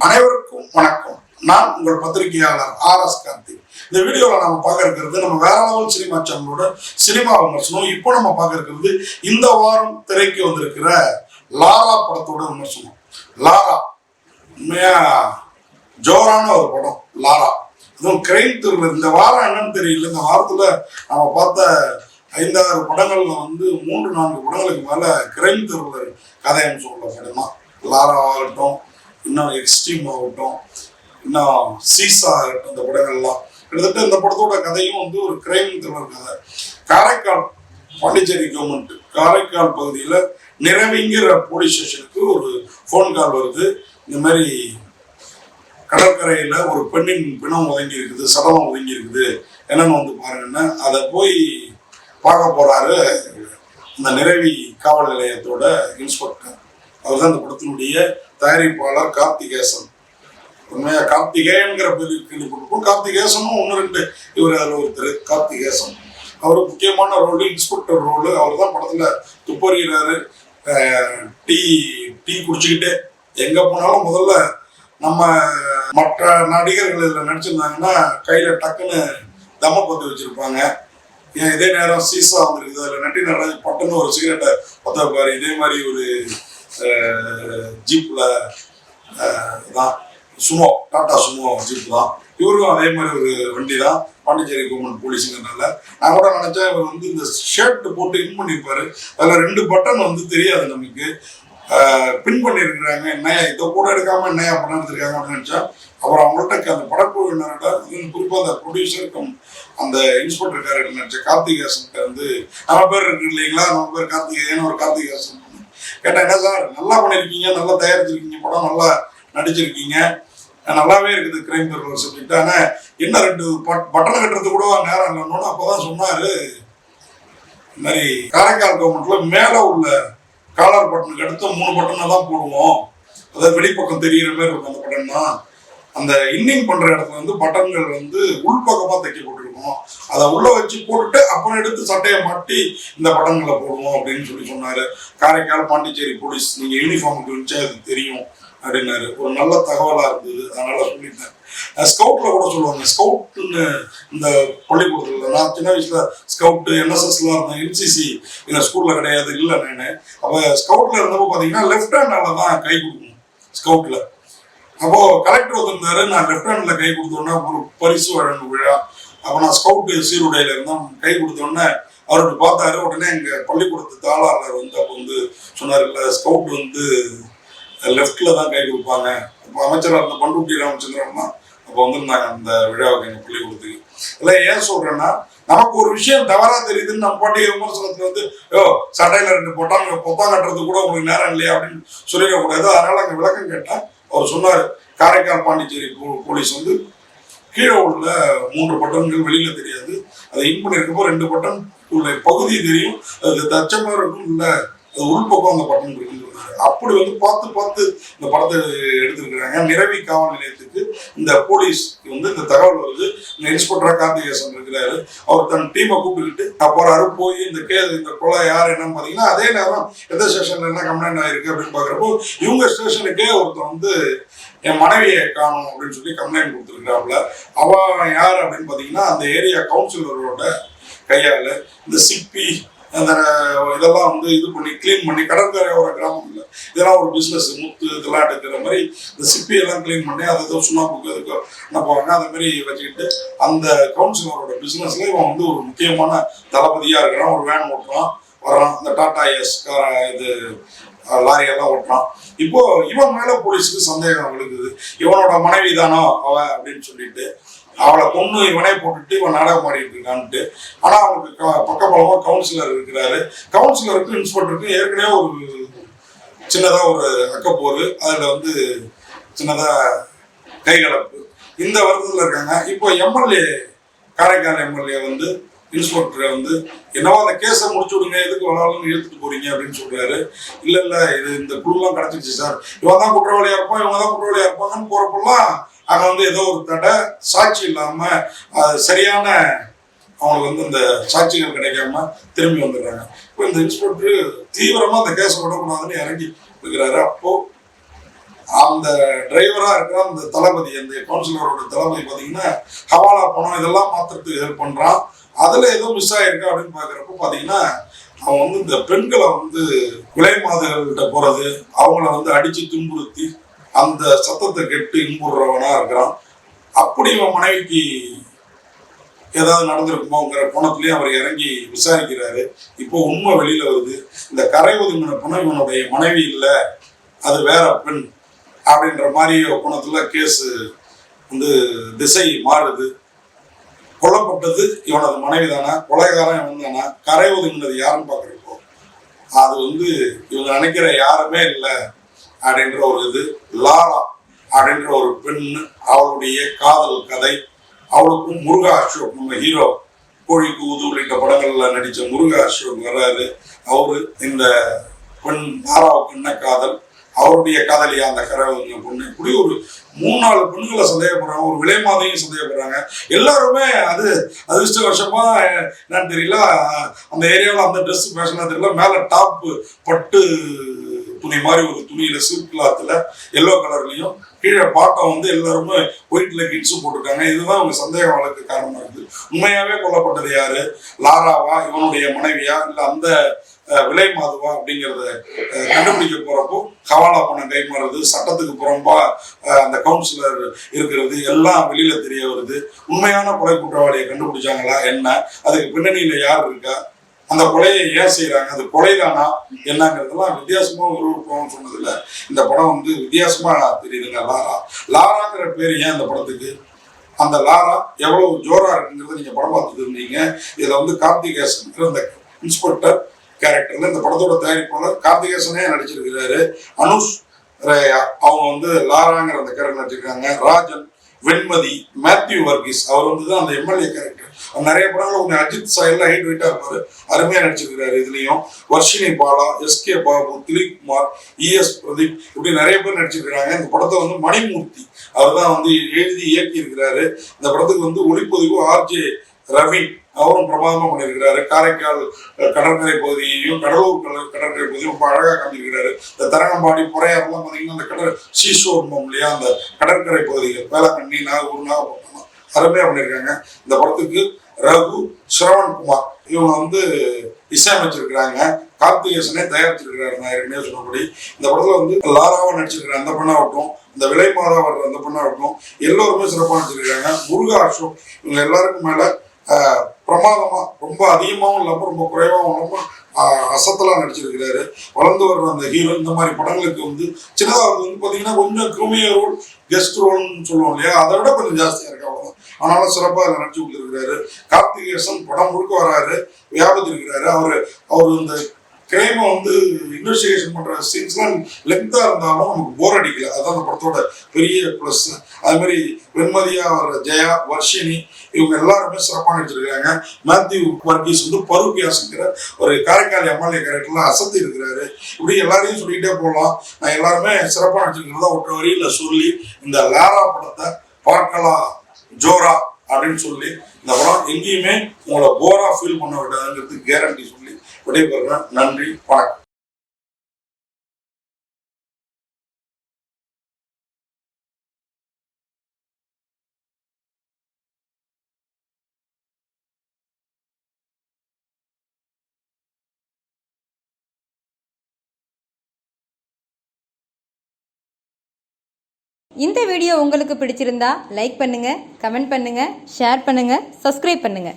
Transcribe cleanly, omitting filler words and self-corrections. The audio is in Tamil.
அனைவருக்கும் வணக்கம். நான் உங்கள் பத்திரிகையாளர் RS கார்த்திக். இந்த வீடியோவில் நம்ம பார்க்க இருக்கிறது நம்ம வேற லெவல் சினிமா சேனலோட சினிமா விமர்சனம். இப்போ நம்ம பார்க்க இருக்கிறது இந்த வாரம் திரைக்கு வந்திருக்கிற லாரா படத்தோட விமர்சனம். லாரா உண்மையா ஜோரான ஒரு படம். லாரா அதுவும் கிரைம் த்ரில்லர். இந்த வாரம் என்னன்னு தெரியல, இந்த வாரத்துல நம்ம பார்த்த 5-6 படங்கள்ல 3-4 படங்களுக்கு மேல கிரைம் த்ரில்லர் கதைன்னு சொல்ல படம் தான். லாரா ஆகட்டும், இன்னும் எக்ஸ்ட்ரீம் ஆகட்டும், இன்னும் சீசா ஆகட்டும், இந்த படங்கள்லாம் கிட்டத்தட்ட இந்த படத்தோட கதையும் ஒரு கிரைம் த்ரில்லர் கதை. காரைக்கால் பாண்டிச்சேரி கவர்மெண்ட் காரைக்கால் பகுதியில் நிறவிங்கிற போலீஸ் ஸ்டேஷனுக்கு ஒரு ஃபோன் கால் வருது. இந்த மாதிரி கடற்கரையில் ஒரு பெண்ணின் பிணம் ஒதுங்கி இருக்குது, சடலம் ஒதுங்கி இருக்குது, என்னன்னு பாருங்கன்னா அதை போய் பார்க்க போறாரு இந்த நிறவி காவல் நிலையத்தோட இன்ஸ்பெக்டர். அவர் தான் இந்த படத்தினுடைய தயாரிப்பாளர் கார்த்திகேசன். உண்மையா கார்த்திகேயன்கிற பேர் கேள்விப்பட்டிருப்போம். கார்த்திகேசனும் 1-2 இவர் அதில் ஒருத்தர். கார்த்திகேசன் அவர் முக்கியமான ரோலு, இன்ஸ்பெக்டர் ரோலு. அவர் தான் படத்துல துப்பறிகிறாரு. டீ குடிச்சுக்கிட்டே எங்க போனாலும் முதல்ல நம்ம மற்ற நடிகர்கள் இதில் நடிச்சிருந்தாங்கன்னா கையில டக்குன்னு தம்ம பத்து வச்சிருப்பாங்க. ஏன் இதே நேரம் சீசா வந்துருக்குது, அதில் நட்டி நடராஜ் பட்டுன்னு ஒரு சிகரெட்டை பற்ற வைப்பாரு. இதே மாதிரி ஒரு ஜீப்ல தான், சுமோ, டாடா சுமோ ஜீப் தான். இவருக்கும் அதே மாதிரி ஒரு வண்டி தான், பாண்டிச்சேரி கவர்மெண்ட் போலீஸுங்கிறனால. நான் கூட நினைச்சேன் இவர் இந்த ஷர்ட் போட்டு இன் பண்ணியிருப்பாரு. அதில் 2 பட்டன் தெரியாது நமக்கு, பின் பண்ணியிருக்கிறாங்க. என்னையா இதை கூட எடுக்காம என்னையா படம் எடுத்திருக்காங்க அப்படின்னு நினைச்சா, அப்புறம் அவங்கள்ட்ட அந்த படக்குழுவினர்கிட்ட குறிப்பாக அந்த ப்ரொடியூசருக்கும் அந்த இன்ஸ்பெக்டர் கேரக்டர் நினைச்ச கார்த்திகேசன் நம்ம பேர் இருக்கு இல்லைங்களா, நம்ம பேர் கார்த்திகேயன், ஒரு கார்த்திகேசன் கேட்டா, என்ன சார் நல்லா பண்ணியிருக்கீங்க, நல்லா தயாரிச்சிருக்கீங்க, படம் நல்லா நடிச்சிருக்கீங்க, நல்லாவே இருக்குது கிரைம் த்ரில்லர் சப்ஜெக்ட், ஆனால் என்ன 2 பட்டனை கட்டுறது கூட நேரம் இல்லைன்னு அப்போதான் சொன்னாரு. இந்த மாதிரி காரைக்கால் கவர்மெண்ட்ல மேலே உள்ள காலர் பட்டனுக்கு அடுத்து 3 பட்டனை தான் போடுவோம், அதாவது வெளிப்பக்கம் தெரிகிற மாதிரி இருக்கும் அந்த பட்டன் தான். அந்த இன்னிங் பண்ற இடத்துல பட்டன்கள் உள்பக்கமா தைக்க போட்டுருக்கோம், அதை உள்ள வச்சு போட்டுட்டு அப்புறம் எடுத்து சட்டையை மாட்டி இந்த பட்டன்களை போடுவோம் அப்படின்னு சொன்னாரு. காரைக்கால் பாண்டிச்சேரி போலீஸ் நீங்க யூனிஃபார்முக்கு வச்சா அது தெரியும் அப்படின்னாரு. ஒரு நல்ல தகவலா இருந்தது, அதனால சொல்லிட்டேன். ஸ்கவுட்ல கூட சொல்லுவாங்க, ஸ்கவுட்னு இந்த பள்ளிக்கூடத்துல நான் சின்ன வயசுல ஸ்கவுட் NSSல இருந்தேன், NCC எங்க ஸ்கூல்ல கிடையாது இல்லை. நான் அப்ப ஸ்கவுட்ல இருந்தப்போ பாத்தீங்கன்னா லெஃப்ட் ஹேண்டால தான் கை கொடுக்கணும் ஸ்கவுட்ல. அப்போ கலெக்டர் வந்திருந்தாரு, நான் லெஃப்ட் ஹேண்ட்ல கை கொடுத்தோன்னா ஒரு பரிசு வழங்கும் விழா. அப்போ நான் ஸ்கவுட் சீருடையில இருந்தேன். கை கொடுத்தோடனே அவருக்கு பார்த்தாரு. உடனே எங்க பள்ளிக்கூடத்து தாளாளர் அப்போ சொன்னார், இல்லை ஸ்கவுட் லெஃப்ட்ல தான் கை கொடுப்பாங்க. அப்போ அமைச்சராக இருந்த பண்ருட்டி ராமச்சந்திரன் தான் அப்போ வந்திருந்தாங்க அந்த விழாவுக்கு எங்க பள்ளிக்கூடத்துக்கு. இல்லை ஏன் சொல்றேன்னா, நமக்கு ஒரு விஷயம் தவறா தெரியுதுன்னு நம்ம பாட்டி விமர்சனத்துல சட்டையில 2 பொத்தான் கட்டுறது கூட உங்களுக்கு நேரம் இல்லையா அப்படின்னு சொல்லிடக்கூடாது. அதனால அங்க விளக்கம் கேட்டேன். அவர் சொன்னார், காரைக்கால் பாண்டிச்சேரி போலீஸ் கீழே உள்ள 3 பட்டன்கள் வெளியில தெரியாது, அதை இன் பண்ணிருக்கப்போ 2 பட்டன் உள்ள பகுதி தெரியும், அது தச்சமா இருக்கும், இல்ல அது உள்பக்கம் அந்த பட்டன் இருக்குன்னு சொன்னாரு. அப்படி பார்த்து இந்த படத்தை எடுத்திருக்கிறாங்க. நிறவி காவல் நிலையத்துக்கு இந்த போலீஸ் இந்த தகவல் வருது. இந்த இன்ஸ்பெக்டரா கார்த்திகேசன் இருக்கிறாரு, அவர் தன் டீமை கூப்பிட்டுக்கிட்டு போறாரு. போய் இந்த கொலை யார் என்னன்னு பாத்தீங்கன்னா, அதே நேரம் எந்த ஸ்டேஷன்ல என்ன கம்ப்ளைண்ட் ஆயிருக்கு அப்படின்னு பாக்குறப்போ இவங்க ஸ்டேஷனுக்கே ஒருத்தர் என் மனைவியை காணும் அப்படின்னு சொல்லி கம்ப்ளைண்ட் கொடுத்துருக்காப்புல. அவன் யார் அப்படின்னு பாத்தீங்கன்னா, அந்த ஏரியா கவுன்சிலரோட கையால இந்த சிப்பி அந்த இதெல்லாம் இது பண்ணி கிளீன் பண்ணி, கடற்கரையோர கிராமம் இல்லை, இதெல்லாம் ஒரு பிஸ்னஸ், முத்து இதெல்லாம் எடுக்கிற மாதிரி இந்த சிப்பியெல்லாம் கிளீன் பண்ணி அதை சுண்ணாம்புக்கு அதுக்கு என்ன போவாங்க, அதை மாதிரி வச்சுக்கிட்டு அந்த கவுன்சிலரோட பிஸ்னஸ்ல இவன் ஒரு முக்கியமான தளபதியா இருக்கிறான். ஒரு வேன் ஓட்டுறான், வர்றான், இந்த டாடா எஸ் லாரியெல்லாம் ஓட்டுறான். இப்போ இவன் மேல போலீஸுக்கு சந்தேகம் விழுகுது, இவனோட மனைவி தானோ அவ அப்படின்னு சொல்லிட்டு அவளை கொண்டு இவனே போட்டுட்டு இவன் நாடகம் ஆடிட்டு இருக்கான்ட்டு. ஆனா அவனுக்கு பக்கபலமா கவுன்சிலர் இருக்கிறாரு. கவுன்சிலருக்கும் இன்ஸ்பெக்டருக்கும் ஏற்கனவே ஒரு சின்னதா ஒரு அக்கப்போரு, அதுல சின்னதா கைகலப்பு, இந்த வருத்தத்துல இருக்காங்க. இப்போ எம்எல்ஏ காரைக்கால் எம்எல்ஏ இன்ஸ்பெக்டரை என்னவோ அந்த கேஸை முடிச்சு விடுங்க, எதுக்கு வேணாலும் இழுத்துட்டு போறீங்க அப்படின்னு சொல்றாரு. இல்ல இது இந்த குழுலாம் கிடைச்சிருச்சு சார், இவன் தான் குற்றவாளியா இருப்பான், இவங்க தான் குற்றவாளியா இருப்பாங்கன்னு போறப்பெல்லாம் அங்க ஏதோ ஒரு தடை, சாட்சி இல்லாம சரியான அவங்களுக்கு இந்த சாட்சிகள் கிடைக்காம திரும்பி வந்துடுறாங்க. இப்போ இந்த இன்ஸ்பெக்டர் தீவிரமா அந்த கேஸை விடக்கூடாதுன்னு இறங்கி இருக்கிறாரு. அப்போ அந்த அந்த டிரைவராக இருக்கிற அந்த தளபதி, அந்த கவுன்சிலரோட தளபதி பார்த்தீங்கன்னா ஹவாலா பணம் இதெல்லாம் மாத்திரத்துக்கு ஹெல்ப் பண்ணுறான். அதில் ஏதோ மிஸ் ஆகிருக்கு அப்படின்னு பார்க்குறப்ப பார்த்தீங்கன்னா அவன் வந்து இந்த பெண்களை வந்து விலை மாதுகள்கிட்ட போகிறது, அவங்கள வந்து அடித்து துன்புறுத்தி அந்த சத்தத்தை கெட்டு இன்புடுறவனாக இருக்கிறான். அப்படி அவன் மனைவிக்கு ஏதாவது நடந்திருக்குமோங்கிற கோணத்துலேயும் அவர் இறங்கி விசாரிக்கிறாரு. இப்போ உண்மை வெளியில் வருது. இந்த கரை ஒதுங்கின பணம் இவனுடைய மனைவி இல்லை, அது வேற பெண் அப்படின்ற மாதிரி கோணத்தில் கேஸு வந்து திசை மாறுது. கொல்லப்பட்டது இவனது மனைவி தானே, கொலைகாரன் இவன் தானே, கரை ஒதுங்கினது யாருன்னு பார்க்குறப்போ அது வந்து இவங்க நினைக்கிற யாருமே இல்லை அப்படின்ற ஒரு இது. லாரா அப்படின்ற ஒரு பெண், அவளுடைய காதல் கதை. அவளுக்கும் முருகா அசோக், நம்ம ஹீரோ கோழிக்கு ஊது உள்ளிட்ட படங்கள்ல நடித்த முருகா அசோக் வர்றாரு. அவரு இந்த பெண் லாராவுக்கு என்ன காதல், அவருடைய காதலியா அந்த கரவங்க பொண்ணு, இப்படி ஒரு 3-4 பெண்களை சந்தேகப்படுறாங்க. ஒரு விலை மாதையும் சந்தேகப்படுறாங்க. எல்லாருமே அது அதிர்ஷ்டவசமா என்னன்னு தெரியல, அந்த ஏரியாவில் அந்த ட்ரெஸ் ஃபேஷனா தெரியல, மேல டாப் பட்டு துணி மாதிரி ஒரு துணியில சில்க் கிளாத்துல எல்லோ கலர்லயும், கீழே பாட்டம் வந்து எல்லாருமே ஒயிட்ல கிட்ஸும் போட்டிருக்காங்க. இதுதான் அவங்க சந்தேகம் வழக்கு காரணமா இருக்குது. உண்மையாவே கொல்லப்பட்டது யாரு, லாராவா, இவனுடைய மனைவியா, இல்ல அந்த விலை மாதுவா அப்படிங்கிறத கண்டுபிடிக்க போறப்போ ஹவாலா பணம் கைமாறுறது, சட்டத்துக்கு புறம்பா அந்த கவுன்சிலர் இருக்கிறது எல்லாம் வெளியில தெரிய வருது. உண்மையான கொலை குற்றவாளியை கண்டுபிடிச்சாங்களா என்ன, அதுக்கு பின்னணியில யார் இருக்கா, அந்த கொலையை ஏன் செய்யறாங்க, அது கொலைதானா என்னங்கிறதெல்லாம் வித்தியாசமா உருவப்போம் சொன்னதுல இந்த படம் வந்து வித்தியாசமா தெரியுதுங்க. லாராங்கிற பேர் ஏன் இந்த படத்துக்கு, அந்த லாரா எவ்வளவு ஜோரா இருக்குங்கிறத நீங்க படம் பார்த்துட்டு இருந்தீங்க. இதுல வந்து கார்த்திகேசன் அந்த இன்ஸ்பெக்டர் கேரக்டர்ல இந்த படத்தோட தயாரிப்பாளர் கார்த்திகேசனே நடிச்சிருக்கிறாரு. அனுஷ் ரேயா அவங்க வந்து லாராங்கிற அந்த கேரக்டர் நடிச்சிருக்காங்க. ராஜன், வெண்மதி, மேத்யூ வர்கீஸ் அவர் வந்து அந்த எம்எல்ஏ கேரக்டர். நிறைய படங்கள் கொஞ்சம் அஜித் சாயல்ல ஹைட் வெயிட்டா இருப்பாரு, அருமையா நடிச்சிருக்கிறாரு. இதுலயும் வர்ஷினி பாலா, எஸ்கே பாபு, திலீப் குமார், இஎஸ் பிரதீப், இப்படி நிறைய பேர் நடிச்சிருக்கிறாங்க. இந்த படத்தை வந்து மணிமூர்த்தி அவர் தான் வந்து எழுதி இயக்கி இருக்கிறாரு. இந்த படத்துக்கு வந்து ஒளிப்பதிவு ஆர்ஜே ரவி அவரும் பிரமாதமா பண்ணியிருக்கிறாரு. காரைக்கால் கடற்கரை பகுதியையும் கடலூர் கடற்கரை பகுதியும் ரொம்ப அழகா காமிச்சிருக்கிறாரு. இந்த தரங்கம்பாடி புறையாரெல்லாம் பார்த்தீங்கன்னா அந்த கடல் சீஷோர்மம் இல்லையா, அந்த கடற்கரை பகுதிகள் வேளாங்கண்ணி, நாகூர், நாகப்பட்டினம் அருமையா பண்ணியிருக்காங்க. இந்த படத்துக்கு ரகு, சிரவண்குமார் இவங்க வந்து இசையமைச்சிருக்கிறாங்க. கார்த்திகேசனே தயாரிச்சிருக்கிறாரு. நான் ஏற்கனவே சொன்னபடி இந்த படத்துல வந்து லாராவா நடிச்சிருக்கிற அந்த பெண்ணாகட்டும், இந்த விலை மாதா வர்ற அந்த பெண்ணாகட்டும் எல்லோருமே சிறப்பாக நடிச்சிருக்காங்க. முருகா அசோக் இவங்க எல்லாருக்கும் மேல பிரமாதமா, ரொம்ப அதிகமாகவும் இல்லாம ரொம்ப குறைவாகவும் இல்லாம அசத்தலாம் நடிச்சிருக்கிறாரு. வளர்ந்து வர்ற அந்த ஹீரோ இந்த மாதிரி படங்களுக்கு வந்து சின்னதாக வந்து பாத்தீங்கன்னா கொஞ்சம் கிருமிய ரோல், கெஸ்ட் ரோல்னு சொல்லுவோம் இல்லையா, அதை விட கொஞ்சம் ஜாஸ்தியா இருக்கு, அவ்வளவுதான். ஆனாலும் சிறப்பாக அதில் நடிச்சு கொடுத்துருக்கிறாரு. கார்த்திகேசன் படம் முழுக்க வராரு, வியாபத்திருக்கிறாரு. அவர் இந்த கிரைமை வந்து இன்வெஸ்டிகேஷன் பண்ற சீன்ஸ்லாம் லென்த்தா இருந்தாலும் நமக்கு போர் அடிக்கல, அதுதான் அந்த படத்தோட பெரிய பிளஸ். அது மாதிரி வெண்மதியா வர்ற ஜெயா, வர்ஷினி இவங்க எல்லாருமே சிறப்பாக நடிச்சிருக்காங்க. மேத்யூ வர்கீஸ் வந்து பருக்கியாசுங்கிற ஒரு காரைக்கால் எம்எல்ஏ கேரக்டர்ல அசத்தி இருக்கிறாரு. இப்படி எல்லாரையும் சொல்லிக்கிட்டே போகலாம். நான் எல்லாருமே சிறப்பாக நடிச்சிருக்கிறதா ஒற்றை வரியில சொல்லி இந்த லாரா படத்தை பார்க்கலாம் ஜோரா அப்படின்னு சொல்லி இந்த படம் எங்கேயுமே உங்களை போரா ஃபீல் பண்ண விடாதுங்கிறது கேரண்டி சொல்லி விடைபெறுறேன். நன்றி, வணக்கம். இந்த வீடியோ உங்களுக்கு பிடிச்சிருந்தா லைக் பண்ணுங்க, கமெண்ட் பண்ணுங்க, ஷேர் பண்ணுங்க, சப்ஸ்கிரைப் பண்ணுங்க.